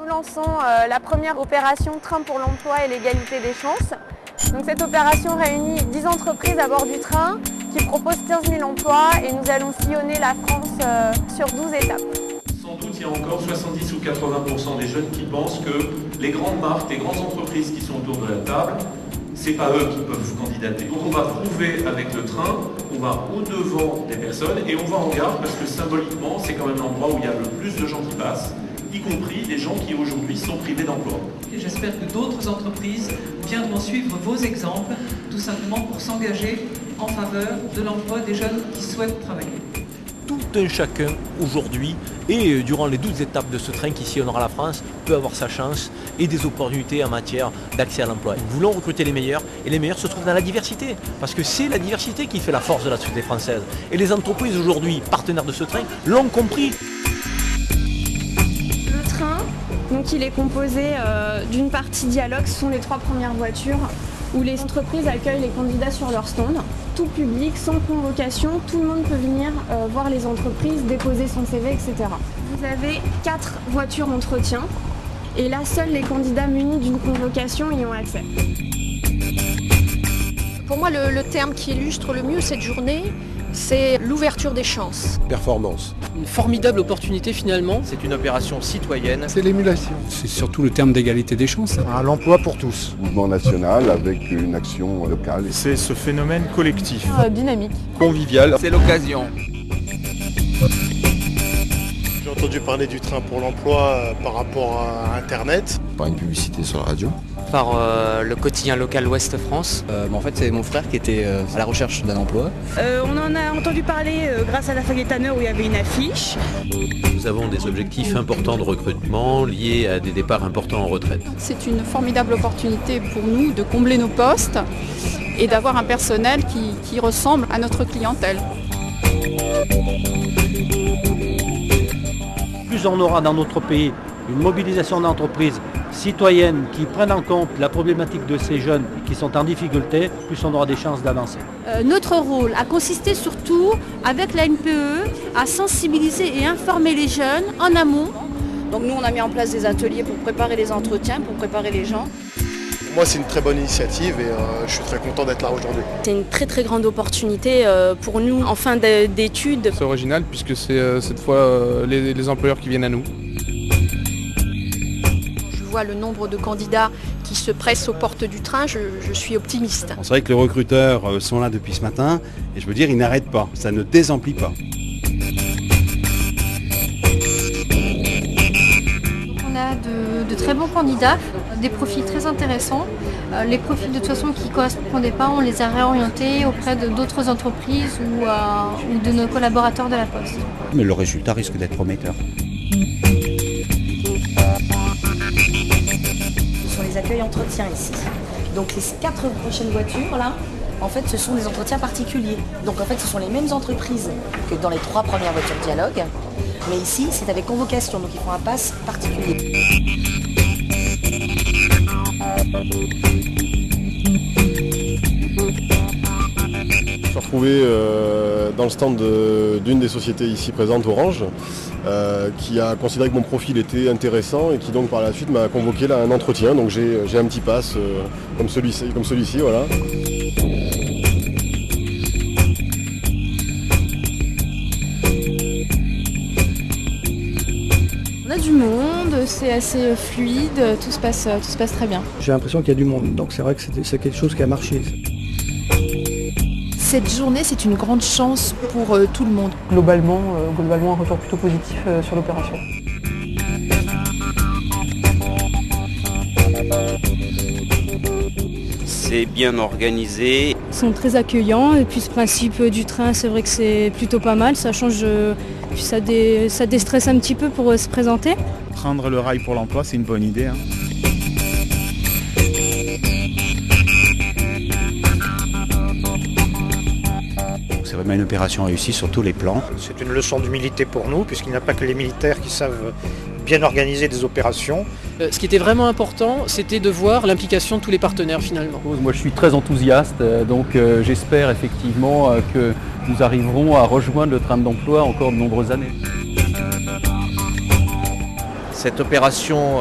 Nous lançons la première opération Train pour l'emploi et l'égalité des chances. Donc, cette opération réunit 10 entreprises à bord du train qui proposent 15 000 emplois et nous allons sillonner la France sur 12 étapes. Sans doute, il y a encore 70 ou 80% des jeunes qui pensent que les grandes marques, les grandes entreprises qui sont autour de la table, c'est pas eux qui peuvent candidater. Donc on va prouver avec le train, on va au-devant des personnes et on va en gare parce que symboliquement, c'est quand même l'endroit où il y a le plus de gens qui passent, y compris des gens qui aujourd'hui sont privés d'emploi. Et j'espère que d'autres entreprises viendront suivre vos exemples, tout simplement pour s'engager en faveur de l'emploi des jeunes qui souhaitent travailler. Tout un chacun aujourd'hui et durant les 12 étapes de ce train qui sillonnera la France peut avoir sa chance et des opportunités en matière d'accès à l'emploi. Nous voulons recruter les meilleurs et les meilleurs se trouvent dans la diversité parce que c'est la diversité qui fait la force de la société française. Et les entreprises aujourd'hui, partenaires de ce train, l'ont compris. Le train, donc il est composé d'une partie dialogue, ce sont les 3 premières voitures où les entreprises accueillent les candidats sur leur stand. Tout public, sans convocation, tout le monde peut venir voir les entreprises, déposer son CV, etc. Vous avez 4 voitures entretien et là, seuls les candidats munis d'une convocation y ont accès. Pour moi, le terme qui illustre le mieux cette journée, c'est l'ouverture des chances. Performance. Une formidable opportunité finalement. C'est une opération citoyenne. C'est l'émulation. C'est surtout le terme d'égalité des chances. L'emploi pour tous. Mouvement national avec une action locale. C'est ce phénomène collectif. Dynamique. Convivial. C'est l'occasion. J'ai entendu parler du train pour l'emploi par rapport à Internet. Par une publicité sur la radio. Par le quotidien local Ouest France. En fait, c'est mon frère qui était à la recherche d'un emploi. On en a entendu parler grâce à la Faguetaneur où il y avait une affiche. Nous avons des objectifs importants de recrutement liés à des départs importants en retraite. C'est une formidable opportunité pour nous de combler nos postes et d'avoir un personnel qui ressemble à notre clientèle. Plus on aura dans notre pays une mobilisation d'entreprises citoyennes qui prennent en compte la problématique de ces jeunes qui sont en difficulté, plus on aura des chances d'avancer. Notre rôle a consisté surtout, avec la NPE, à sensibiliser et informer les jeunes en amont. Donc nous, on a mis en place des ateliers pour préparer les entretiens, pour préparer les gens. Pour moi, c'est une très bonne initiative et je suis très content d'être là aujourd'hui. C'est une très très grande opportunité pour nous en fin d'études. C'est original puisque c'est cette fois les employeurs qui viennent à nous. Je vois le nombre de candidats qui se pressent aux portes du train, je suis optimiste. C'est vrai que les recruteurs sont là depuis ce matin et je veux dire, ils n'arrêtent pas, ça ne désemplit pas. On a de très bons candidats, des profils très intéressants. Les profils de toute façon qui ne correspondaient pas, on les a réorientés auprès d'autres entreprises ou de nos collaborateurs de la Poste. Mais le résultat risque d'être prometteur. Ce sont les accueils entretiens ici. Donc les 4 prochaines voitures là, en fait ce sont des entretiens particuliers. Donc en fait ce sont les mêmes entreprises que dans les 3 premières voitures dialogue. Mais ici c'est avec convocation, donc ils font un pass particulier. Je suis retrouvé dans le stand d'une des sociétés ici présentes, Orange, qui a considéré que mon profil était intéressant et qui donc par la suite m'a convoqué là à un entretien. Donc j'ai un petit pass comme celui-ci, voilà. On a du monde, c'est assez fluide, tout se passe très bien. J'ai l'impression qu'il y a du monde, donc c'est vrai que c'est quelque chose qui a marché. Cette journée, c'est une grande chance pour tout le monde. Globalement, un retour plutôt positif sur l'opération. C'est bien organisé. Ils sont très accueillants et puis ce principe du train, c'est vrai que c'est plutôt pas mal. Ça change, puis ça déstresse un petit peu pour se présenter. Prendre le rail pour l'emploi, c'est une bonne idée. C'est vraiment une opération réussie sur tous les plans. C'est une leçon d'humilité pour nous, puisqu'il n'y a pas que les militaires qui savent bien organiser des opérations. Ce qui était vraiment important, c'était de voir l'implication de tous les partenaires finalement. Moi je suis très enthousiaste, donc j'espère effectivement que nous arriverons à rejoindre le train d'emploi encore de nombreuses années. cette opération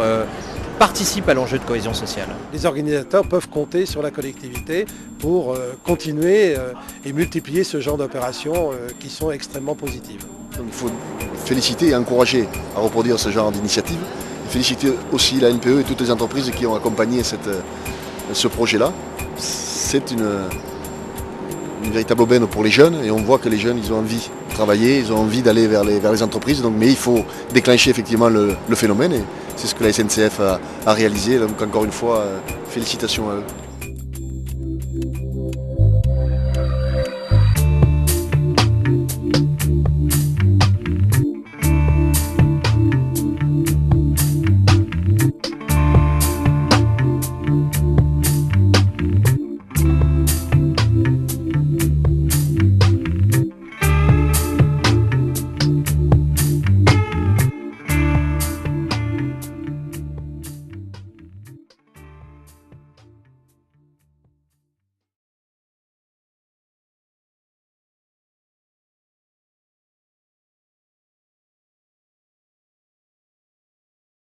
participe à l'enjeu de cohésion sociale. Les organisateurs peuvent compter sur la collectivité pour continuer et multiplier ce genre d'opérations qui sont extrêmement positives. Donc il faut féliciter et encourager à reproduire ce genre d'initiative. Féliciter aussi la NPE et toutes les entreprises qui ont accompagné ce projet-là. C'est une véritable aubaine pour les jeunes et on voit que les jeunes ils ont envie de travailler, ils ont envie d'aller vers les entreprises. Donc, mais il faut déclencher effectivement le phénomène et c'est ce que la SNCF a réalisé. Donc encore une fois, félicitations à eux.